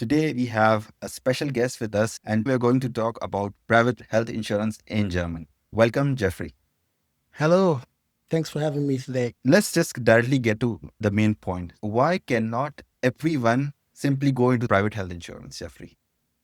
Today we have a special guest with us and we're going to talk about private health insurance in Germany. Welcome, Jeffrey. Hello. Thanks for having me today. Let's just directly get to the main point. Why cannot everyone simply go into private health insurance, Jeffrey?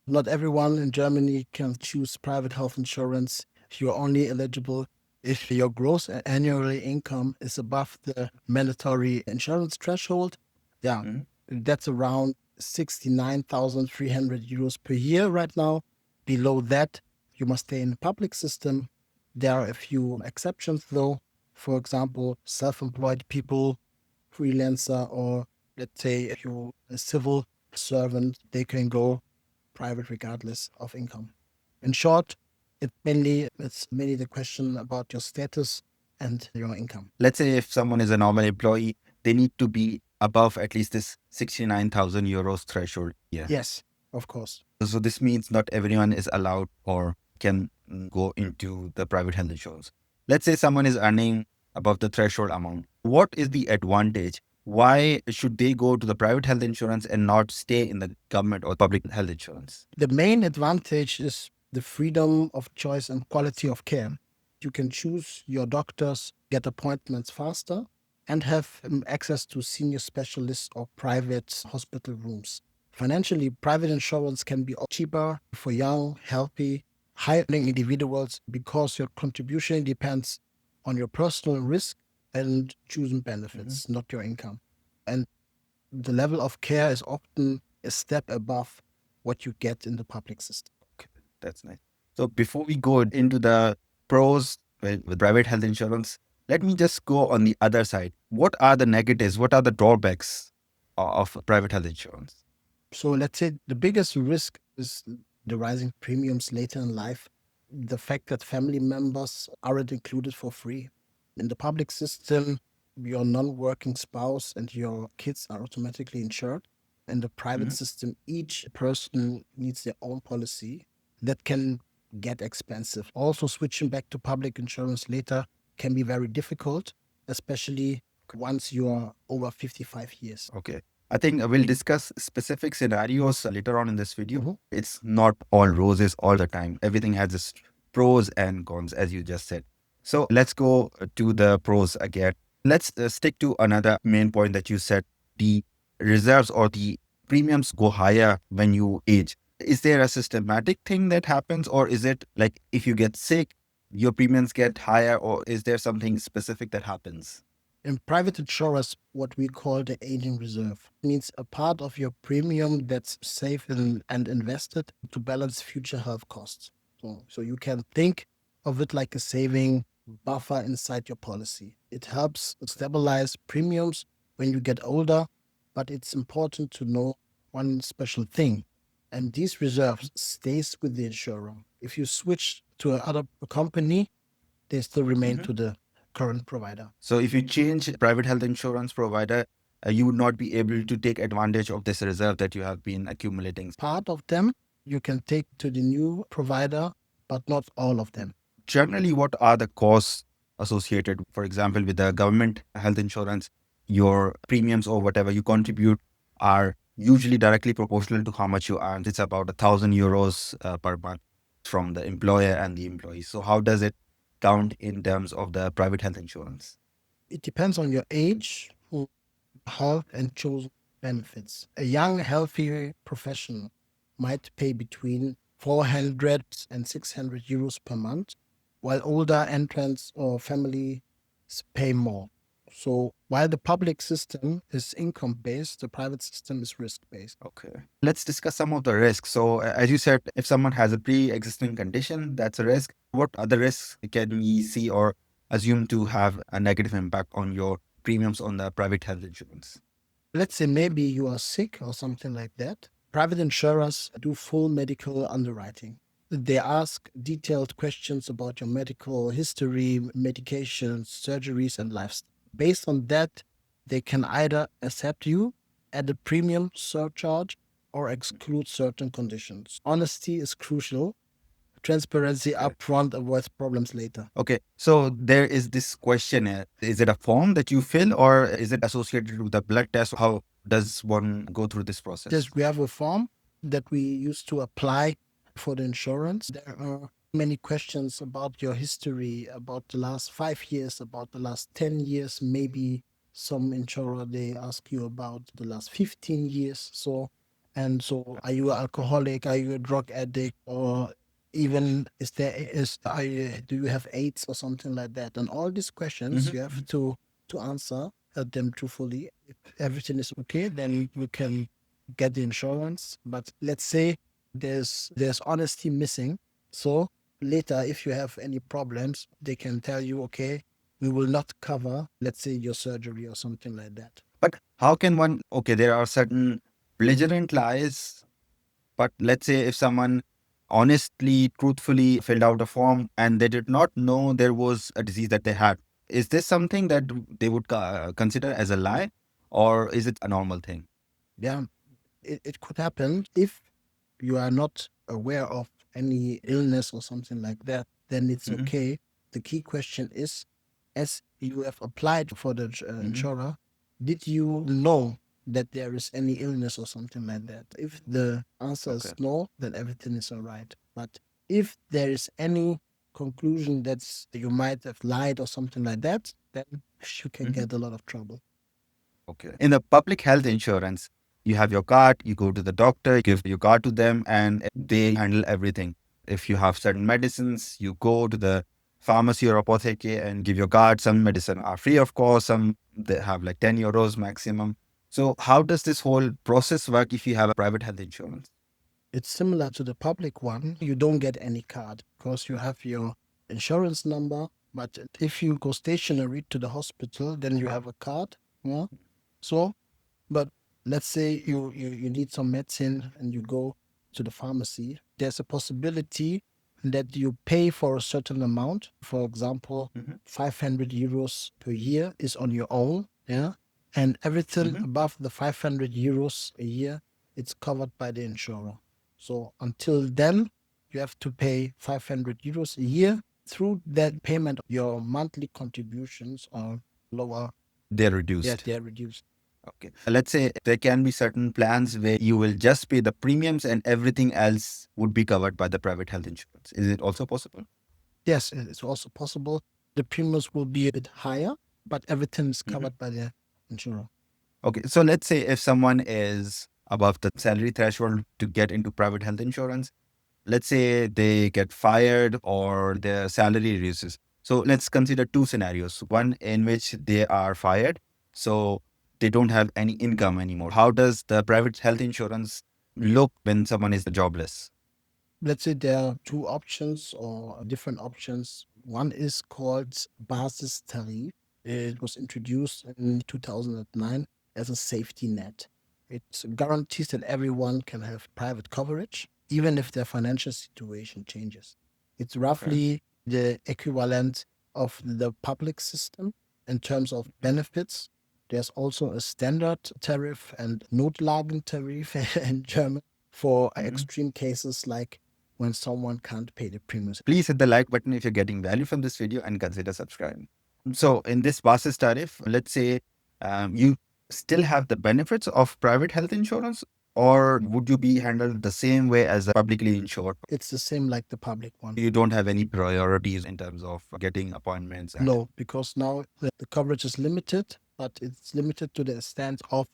Not everyone in Germany can choose private health insurance. You're only eligible if your gross annual income is above the mandatory insurance threshold. Yeah, Mhm. that's around 69,300 euros per year right now. Below that, you must stay in the public system. There are a few exceptions, though. For example, self employed people, freelancer, or let's say if you're a civil servant, they can go private regardless of income. In short, it's mainly the question about your status and your income. Let's say if someone is a normal employee, they need to be above at least this 69,000 euros threshold. Yeah. Yes, of course. So this means not everyone is allowed or can go into the private health insurance. Let's say someone is earning above the threshold amount. What is the advantage? Why should they go to the private health insurance and not stay in the government or public health insurance? The main advantage is the freedom of choice and quality of care. You can choose your doctors, get appointments faster, and have access to senior specialists or private hospital rooms. Financially, private insurance can be cheaper for young, healthy, high-earning individuals because your contribution depends on your personal risk and choosing Mhm. benefits, not your income. And the level of care is often a step above what you get in the public system. Okay, that's nice. So before we go into the pros with private health insurance, let me just go on the other side. What are the negatives? What are the drawbacks of private health insurance? So let's say the biggest risk is the rising premiums later in life, the fact that family members aren't included for free. In the public system, your non-working spouse and your kids are automatically insured. In the private Mhm. system, each person needs their own policy that can get expensive. Also, switching back to public insurance later can be very difficult, especially once you are over 55 years. Okay. I think we'll discuss specific scenarios later on in this video. Mhm. It's not all roses all the time. Everything has its pros and cons, as you just said. So let's go to the pros again. Let's stick to another main point that you said. The reserves or the premiums go higher when you age. Is there a systematic thing that happens, or is it like if you get sick, your premiums get higher, or is there something specific that happens? In private insurance, what we call the aging reserve means a part of your premium that's saved and invested to balance future health costs. So you can think of it like a saving buffer inside your policy. It helps stabilize premiums when you get older, but it's important to know one special thing. And these reserves stays with the insurer. If you switch to another company, they still remain to the current provider. So if you change private health insurance provider, you would not be able to take advantage of this reserve that you have been accumulating. Part of them you can take to the new provider, but not all of them. Generally, what are the costs associated, for example, with the government health insurance? Your premiums or whatever you contribute are usually directly proportional to how much you earn. It's about 1,000 euros per month from the employer and the employee. So how does it count in terms of the private health insurance? It depends on your age, health, and chosen benefits. A young, healthy professional might pay between 400 and 600 euros per month, while older entrants or families pay more. So while the public system is income based, the private system is risk based. Okay. Let's discuss some of the risks. So, as you said, if someone has a pre existing condition, that's a risk. What other risks can we see or assume to have a negative impact on your premiums on the private health insurance? Let's say maybe you are sick or something like that. Private insurers do full medical underwriting. They ask detailed questions about your medical history, medications, surgeries, and lifestyle. Based on that, they can either accept you at a premium surcharge or exclude certain conditions. Honesty is crucial. Transparency Okay. upfront avoids problems later. Okay. So, there is this questionnaire. Is it a form that you fill or is it associated with the blood test? How does one go through this process? Just we have a form that we used to apply for the insurance. There are many questions about your history, about the last 5 years, about the last 10 years. Maybe some insurer, they ask you about the last 15 years. So, are you an alcoholic? Are you a drug addict? Or even do you have AIDS or something like that? And all these questions you have to answer them truthfully. If everything is okay, then you can get the insurance. But let's say there's honesty missing. So later, if you have any problems, they can tell you, okay, we will not cover, let's say, your surgery or something like that. But how can one, okay, there are certain belligerent lies, but let's say if someone honestly, truthfully filled out a form and they did not know there was a disease that they had, is this something that they would consider as a lie, or is it a normal thing? Yeah, it could happen if you are not aware of any illness or something like that, then it's okay. The key question is, as you have applied for the insurer, did you know that there is any illness or something like that? If the answer is Okay. no, then everything is all right. But if there is any conclusion that you might have lied or something like that, then you can get a lot of trouble. Okay. In the public health insurance, you have your card, you go to the doctor, give your card to them, and they handle everything. If you have certain medicines, you go to the pharmacy or apothecary and give your card. Some medicine are free, of course. Some they have like 10 euros maximum. So how does this whole process work if you have a private health insurance? It's similar to the public one. You don't get any card because you have your insurance number. But if you go stationary to the hospital, then you have a card. Yeah. So, but let's say you need some medicine and you go to the pharmacy, there's a possibility that you pay for a certain amount. For example, 500 euros per year is on your own. Yeah. And everything above the 500 euros a year, it's covered by the insurer. So until then, you have to pay 500 euros a year. Through that payment, your monthly contributions are lower. They're Yeah, reduced. they're reduced. Okay. Let's say there can be certain plans where you will just pay the premiums and everything else would be covered by the private health insurance. Is it also possible? Yes, it's also possible. The premiums will be a bit higher, but everything is covered by the insurer. Okay. So let's say if someone is above the salary threshold to get into private health insurance, let's say they get fired or their salary reduces. So let's consider two scenarios. One in which they are fired, so they don't have any income anymore. How does the private health insurance look when someone is jobless? Let's say there are two options or different options. One is called Basistarif. It was introduced in 2009 as a safety net. It guarantees that everyone can have private coverage, even if their financial situation changes. It's roughly the equivalent of the public system in terms of benefits. There's also a standard tariff and Notlagentarif in German for extreme cases like when someone can't pay the premiums. Please hit the like button if you're getting value from this video and consider subscribing. So in this basis tariff, let's say you still have the benefits of private health insurance, or would you be handled the same way as a publicly insured? It's the same like the public one. You don't have any priorities in terms of getting appointments. No, because now the coverage is limited, but it's limited to the extent of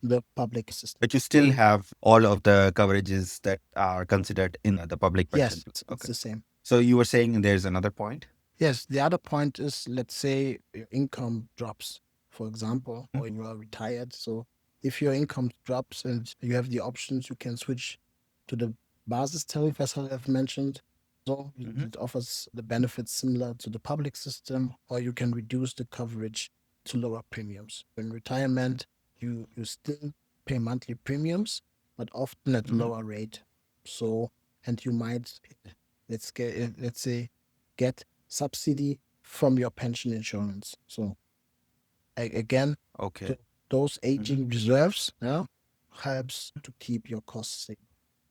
the public system. But you still have all of the coverages that are considered in the public Yes, pension. it's the same. So you were saying there's another point? Yes, the other point is, let's say your income drops, for example, or you are retired. So if your income drops and you have the options, you can switch to the basis tariff, as I have mentioned. So it offers the benefits similar to the public system, or you can reduce the coverage to lower premiums. In retirement, you still pay monthly premiums, but often at lower rate. So, and you might, let's say, get subsidy from your pension insurance. So again, Okay. those aging reserves helps to keep your costs safe.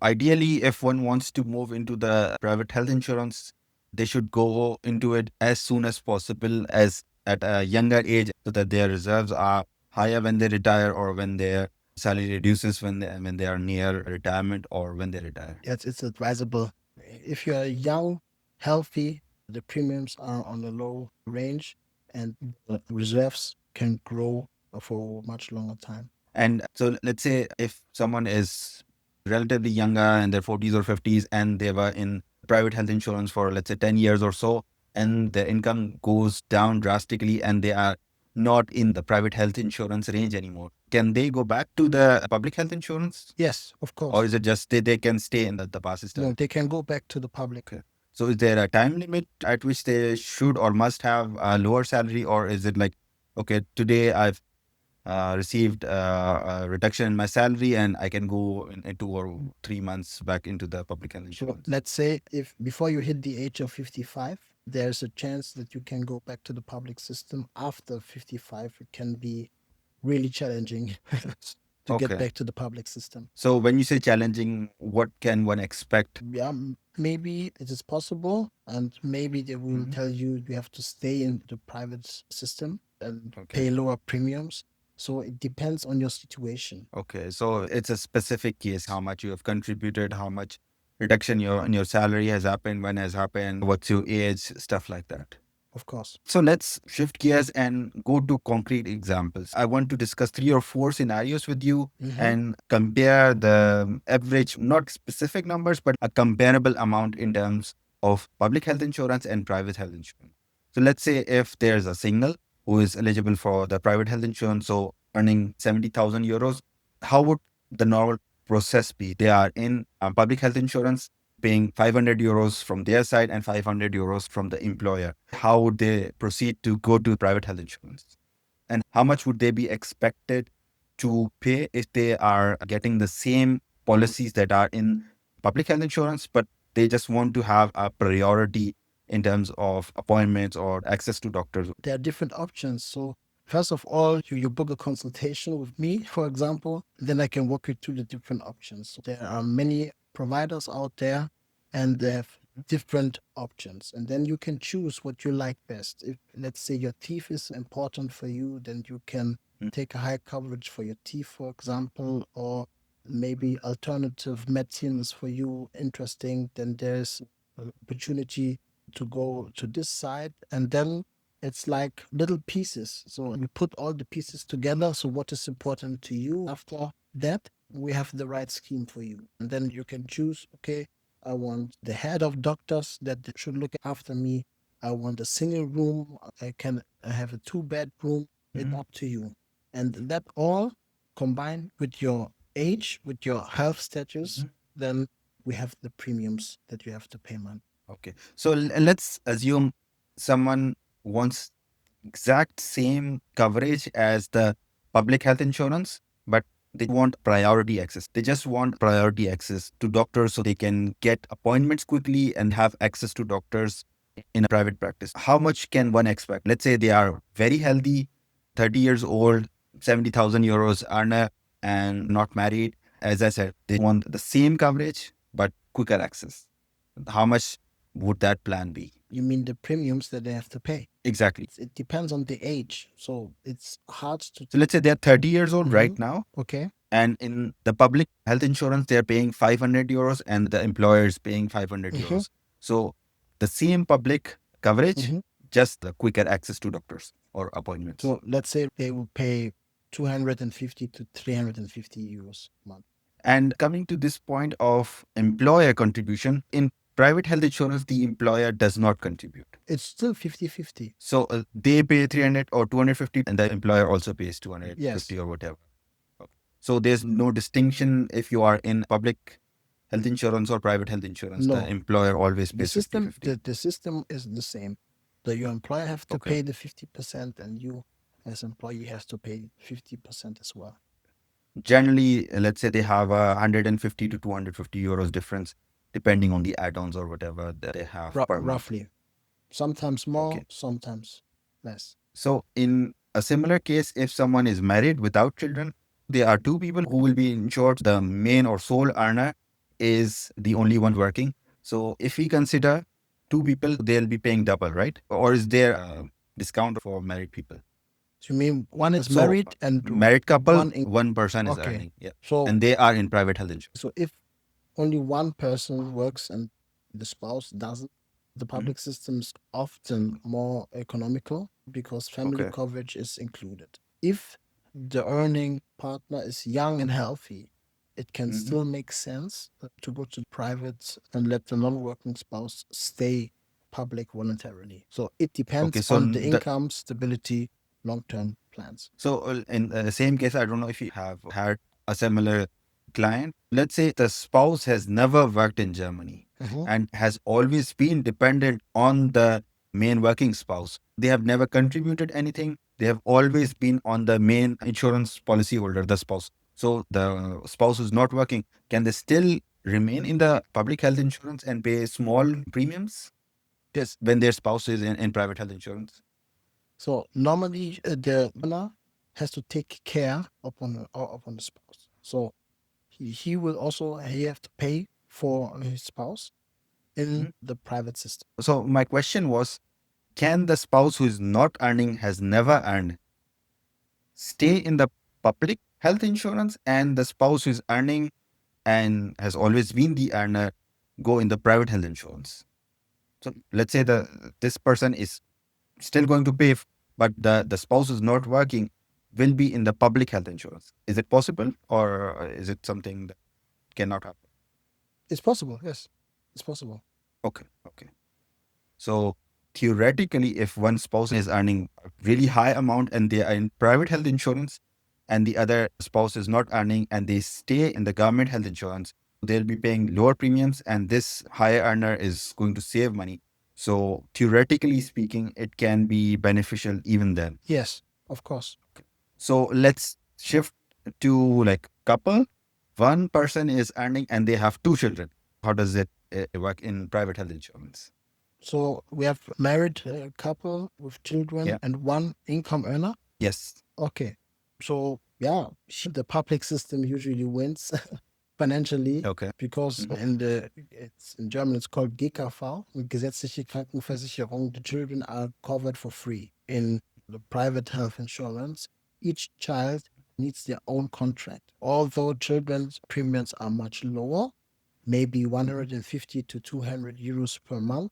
Ideally, if one wants to move into the private health insurance, they should go into it as soon as possible, as at a younger age, so that their reserves are higher when they retire or when their salary reduces when they are near retirement or when they retire. Yes, it's advisable. If you are young, healthy, the premiums are on a low range and the reserves can grow for much longer time. And so let's say if someone is relatively younger in their 40s or 50s and they were in private health insurance for, let's say, 10 years or so, and their income goes down drastically and they are not in the private health insurance range anymore, can they go back to the public health insurance? Yes, of Or course. is it just they can stay in the Basistarif? No, they can go back to the public. Okay. So is there a time limit at which they should or must have a lower salary, or is it like, okay, today I've received a reduction in my salary and I can go in 2 or 3 months back into the public health So insurance? let's say if before you hit the age of 55, there's a chance that you can go back to the public system. After 55, it can be really challenging to get Okay. back to the public system. So when you say challenging, what can one expect? Yeah, maybe it is possible, and maybe they will Mhm. tell you you have to stay in the private system and Okay. pay lower premiums. So it depends on your situation. Okay. So it's a specific case, how much you have contributed, how much reduction in your salary has happened, when has happened, what's your age, stuff like that. Of course. So let's shift gears and go to concrete examples. I want to discuss 3 or 4 scenarios with you and compare the average, not specific numbers, but a comparable amount in terms of public health insurance and private health insurance. So let's say if there's a single who is eligible for the private health insurance, so earning 70,000 euros, how would the normal process be? They are in public health insurance, paying 500 euros from their side and 500 euros from the employer. How would they proceed to go to private health insurance? And how much would they be expected to pay if they are getting the same policies that are in public health insurance, but they just want to have a priority in terms of appointments or access to doctors? There are different options. So first of all, you book a consultation with me, for example, then I can walk you through the different options. So there are many providers out there and they have different options. And then you can choose what you like best. If let's say your teeth is important for you, then you can take a high coverage for your teeth, for example, or maybe alternative medicines for you interesting, then there's an opportunity to go to this side. And then it's like little pieces. So we put all the pieces together. So what is important to you? After that, we have the right scheme for you. And then you can choose, okay, I want the head of doctors that should look after me. I want a single room. I can have a 2 bedroom. It's up to you. And that all combined with your age, with your health status, then we have the premiums that you have to pay monthly. Okay. So let's assume someone wants exact same coverage as the public health insurance, but they want priority access. They just want priority access to doctors so they can get appointments quickly and have access to doctors in a private practice. How much can one expect? Let's say they are very healthy, 30 years old, 70,000 euros earner, and not married. As I said, they want the same coverage, but quicker access. How much would that plan be? You mean the premiums that they have to pay? Exactly. It depends on the age. So it's hard to. So let's say they're 30 years old right now. Okay. And in the public health insurance, they're paying 500 euros and the employer is paying 500 euros. So the same public coverage, just the quicker access to doctors or appointments. So let's say they will pay 250 to 350 euros a month. And coming to this point of employer contribution, in private health insurance, the employer does not contribute. It's still 50-50. So they pay 300 or 250 and the employer also pays 250 or whatever. So there's no distinction if you are in public health insurance or private health insurance. No. The employer always The pays system, 50-50. the system is the same. Your employer have to pay the 50% and you as employee has to pay 50% as well. Generally, let's say they have a 150 to 250 euros difference depending on the add-ons or whatever that they have per month. Roughly. Sometimes more, Okay. sometimes less. So in a similar case, if someone is married without children, there are 2 people who will be insured. The main or sole earner is the only one working. So if we consider 2 people, they'll be paying double, right? Or is there a discount for married people? So you mean one is So married and married couple, one in, one person is okay. earning. Yeah. So And they are in private health insurance. so if only one person works and the spouse doesn't, the Mhm. public system is often more economical because family Okay. coverage is included. If the earning partner is young and healthy, it can Mhm. still make sense to go to private and let the non-working spouse stay public voluntarily. So it Okay. depends So on the income, stability, long-term plans. so in the same case, I don't know if you have had a similar client. Let's say the spouse has never worked in Germany Mhm. and has always been dependent on the main working spouse. They have never contributed anything. They have always been on the main insurance policy holder, the spouse. So the spouse who's not working, can they still remain in the public health insurance and pay small premiums? Yes, when their spouse is in private health insurance. So normally the owner has to take care upon the spouse. So he will also he have to pay for his spouse in Mhm. the private system. So my question was, can the spouse who is not earning, has never earned, stay in the public health insurance, and the spouse who is earning and has always been the earner go in the private health insurance? So let's say this person is still going to pay, but the spouse is not working, will be in the public health insurance. Is it possible, or is it something that cannot happen? It's possible, yes, it's possible. Okay, okay. So theoretically, if one spouse is earning a really high amount and they are in private health insurance, and the other spouse is not earning and they stay in the government health insurance, they'll be paying lower premiums, and this higher earner is going to save money. So theoretically speaking, it can be beneficial even then. Yes, of course. So let's shift to like couple. One person is earning and they have two children. How does it work in private health insurance? So we have married couple with Yeah. children and one income earner. Yes. Okay. So yeah, the public system usually wins financially Okay. because Mhm. it's in German it's called GKV, gesetzliche Krankenversicherung. The children are covered for free in the private health insurance. Each child needs their own contract. Although children's premiums are much lower, maybe Mhm. 150 to 200 euros per month.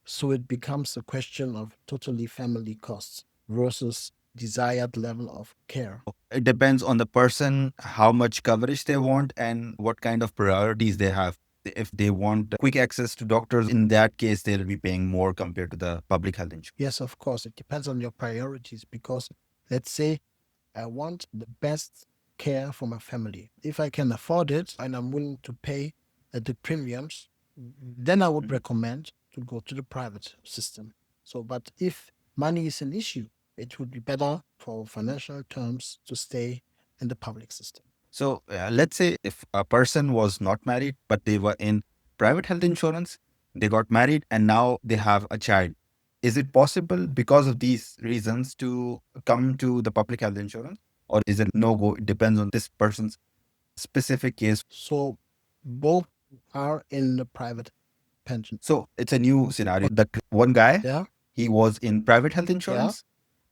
So it becomes a question of totally family costs versus desired level of care. It depends on the person, how much coverage they want, and what kind of priorities they have. If they want quick access to doctors, in that case, they'll be paying more compared to the public health insurance. Yes, of course, it depends on your priorities because let's say I want the best care for my family. If I can afford it and I'm willing to pay the premiums, then I would Mhm. recommend to go to the private system. So, but if money is an issue, it would be better for financial terms to stay in the public system. So let's say if a person was not married, but they were in private health insurance, they got married, and now they have a child. Is it possible because of these reasons to come to the public health insurance? Or is it no go? It depends on this person's specific case. So both are in the private pension. So it's a new scenario. The one guy, Yeah, he was in private health yeah, insurance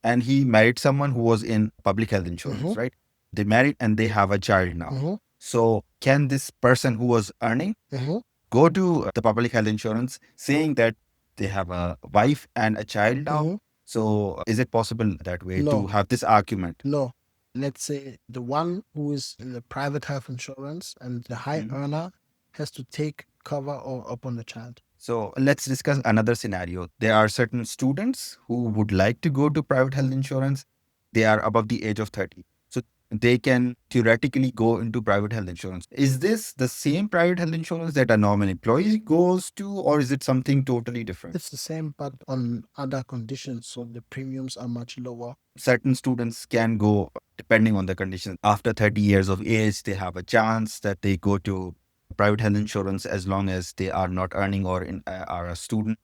and he married someone who was in public health mm-hmm, insurance, right? They married and they have a child now. mm-hmm, So can this person who was earning mm-hmm, go to the public health insurance saying that they have a wife and a child now? mm-hmm. So is it possible that way to No, have this argument? no. Let's say the one who is in the private health insurance and the high Mhm. earner has to take cover or upon the child. So let's discuss another scenario. There are certain students who would like to go to private health insurance. They are above the age of 30. So they can theoretically go into private health insurance. Is this the same private health insurance that a normal employee goes to, or is it something totally different? It's the same, but on other conditions, so the premiums are much lower. Certain students can go, depending on the conditions. After 30 years of age, they have a chance that they go to private health insurance as long as they are not earning or are a student.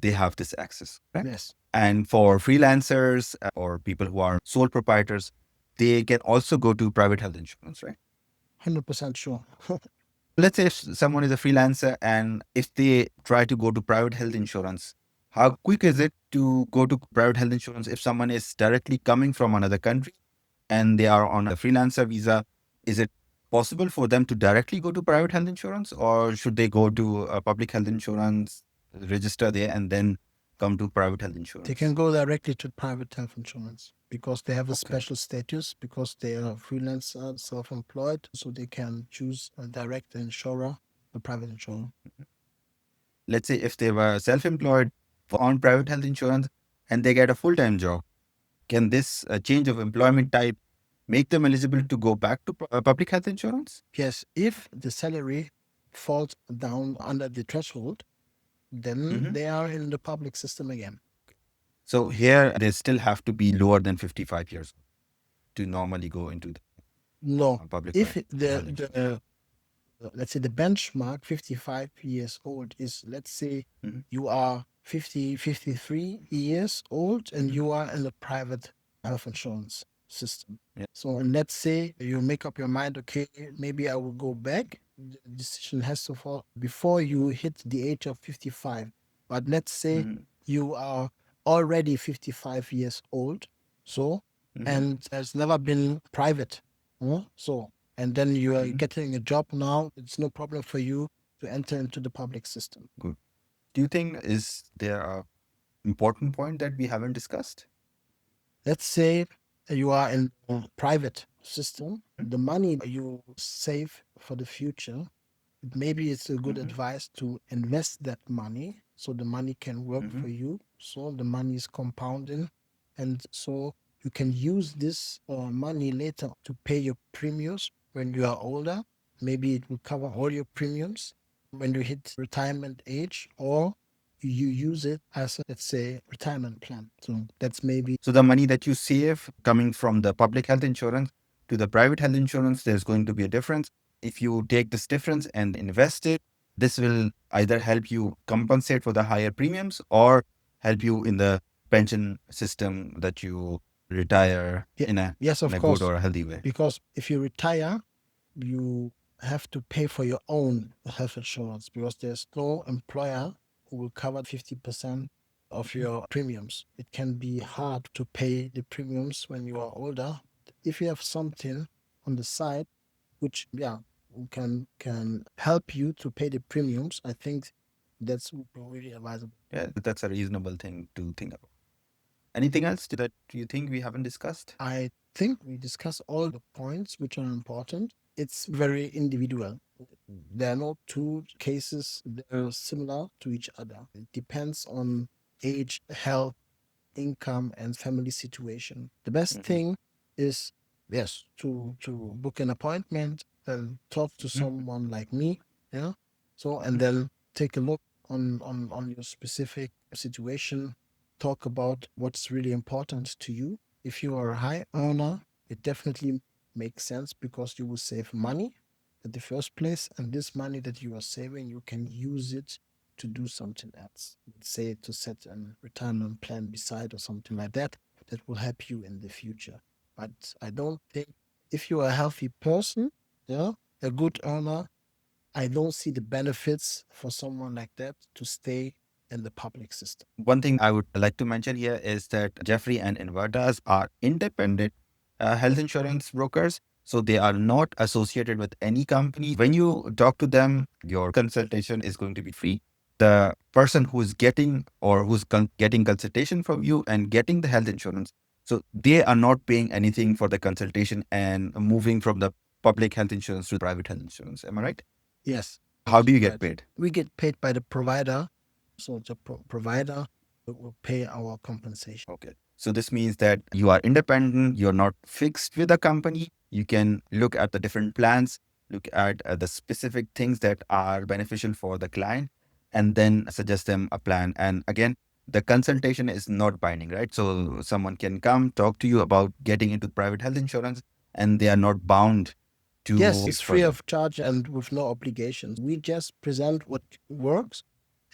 They have this access. Right? Yes, And for freelancers or people who are sole proprietors, they can also go to private health insurance, right? 100% sure. Let's say if someone is a freelancer and if they try to go to private health insurance, How quick is it to go to private health insurance if someone is directly coming from another country and they are on a freelancer visa? Is it possible for them to directly go to private health insurance, or should they go to a public health insurance, register there, and then come to private health They insurance? can go directly to private health insurance because they have a Okay. special status because they are freelancer, self-employed, so they can choose a direct insurer, a private insurer. Let's say if they were self-employed on private health insurance and they get a full-time job, can this change of employment type make them eligible to go back to public health insurance? Yes, if the salary falls down under the threshold, then they are in the public system again. So here they still have to be lower than 55 years to normally go into the No, public if health insurance. let's say the benchmark 55 years old is, let's say Mhm, you are 50, 53 years old and mhm. you are in the private health insurance system. Yeah. So, and let's say you make up your mind, okay, maybe I will go back. The decision has to fall before you hit the age of 55. But let's say Mhm, you are already 55 years old. So, mhm, and has never been private. So, and then you are mhm. getting a job now, it's no problem for you to enter into the public system. Good. Do you think is there a important point that we haven't discussed? Let's say you are in a private system, Mhm, the money you save for the future, maybe it's a good mhm, advice to invest that money so the money can work mhm, for you. So the money is compounding. And so you can use this money later to pay your premiums when you are older. Maybe it will cover all your premiums when you hit retirement age, or you use it as, let's say, retirement plan. So that's maybe. So the money that you save coming from the public health insurance to the private health insurance, there's going to be a difference. If you take this difference and invest it, this will either help you compensate for the higher premiums or help you in the pension system that you retire Yeah, yes, in of a good course. or a healthy way. Because if you retire, you have to pay for your own health insurance because there's no employer who will cover 50% of your premiums. It can be hard to pay the premiums when you are older. If you have something on the side which, yeah, can help you to pay the premiums, I think that's really advisable. Yeah, that's a reasonable thing to think about. Anything else that you think we haven't discussed? I think we discussed all the points which are important. It's very individual. There are no two cases that are similar to each other. It depends on age, health, income, and family situation. The best Mhm, thing is, yes, to book an appointment and talk to mhm, someone like me. Yeah. So, and mhm. then take a look on your specific situation, talk about what's really important to you. If you are a high earner, it definitely makes sense because you will save money at the first place, and this money that you are saving, you can use it to do something else. Say to set a retirement plan beside or something like that that will help you in the future. But I don't think if you're a healthy person, yeah, a good earner, I don't see the benefits for someone like that to stay in the public system. One thing I would like to mention here is that Jeffrey and Invertas are independent health insurance brokers. So they are not associated with any company. When you talk to them, your consultation is going to be free. The person who's getting or who's getting consultation from you and getting the health insurance, so they are not paying anything for the consultation and moving from the public health insurance to private health insurance. Am I right? Yes, How that's do you get right. paid? We get paid by the provider. So the provider will pay our compensation. Okay. So this means that you are independent, you're not fixed with a company. You can look at the different plans, look at the specific things that are beneficial for the client, and then suggest them a plan. And again, the consultation is not binding, right? So someone can come talk to you about getting into private health insurance, and they are not bound Yes, to it's free further. of charge and with no obligations. We just present what works,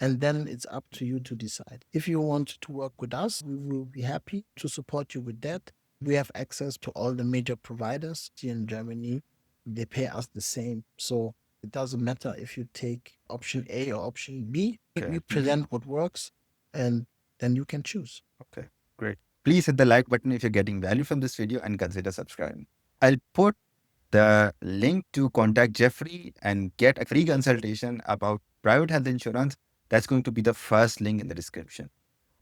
and then it's up to you to decide. If you want to work with us, we will be happy to support you with that. We have access to all the major providers here in Germany. They pay us the same. So it doesn't matter if you take option A or option B. We Okay. Mhm. present what works, and then you can choose. Okay, great. Please hit the like button if you're getting value from this video and consider subscribing. I'll put the link to contact Jeffrey and get a free consultation about private health insurance. That's going to be the first link in the description.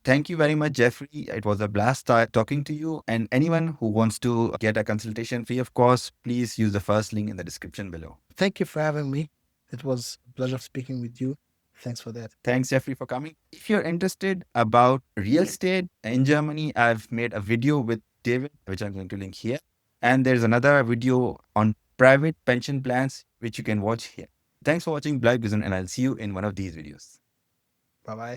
Thank you very much, Jeffrey. It was a blast talking to you. And anyone who wants to get a consultation free of course, please use the first link in the description below. Thank you for having me. It was a pleasure speaking with you. Thanks for that. Thanks, Jeffrey, for coming. If you're interested about real estate in Germany, I've made a video with David, which I'm going to link here. And there's another video on private pension plans, which you can watch here. Thanks for watching Bleib Gesund, and I'll see you in one of these videos. Bye bye.